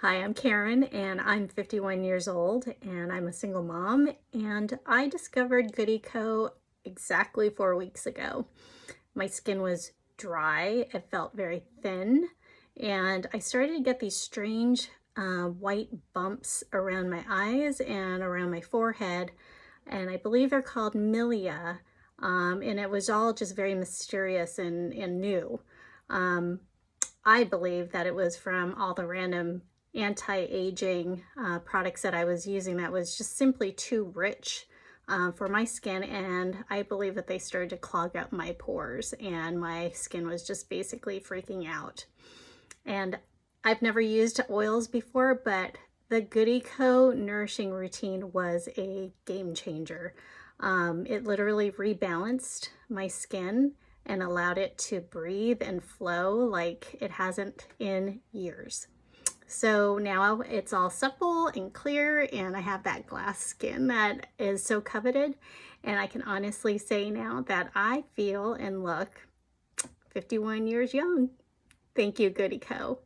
Hi, I'm Karen and I'm 51 years old and I'm a single mom, and I discovered Goodieco exactly 4 weeks ago. My skin was dry, it felt very thin, and I started to get these strange white bumps around my eyes and around my forehead, and I believe they're called milia, and it was all just very mysterious and new. Um, I believe that it was from all the random anti-aging products that I was using that was just simply too rich for my skin, and I believe that they started to clog up my pores and my skin was just basically freaking out. And I've never used oils before, but the Goodieco nourishing routine was a game changer. It literally rebalanced my skin and allowed it to breathe and flow like it hasn't in years. So now it's all supple and clear, and I have that glass skin that is so coveted. And I can honestly say now that I feel and look 51 years young. Thank you, Goodieco.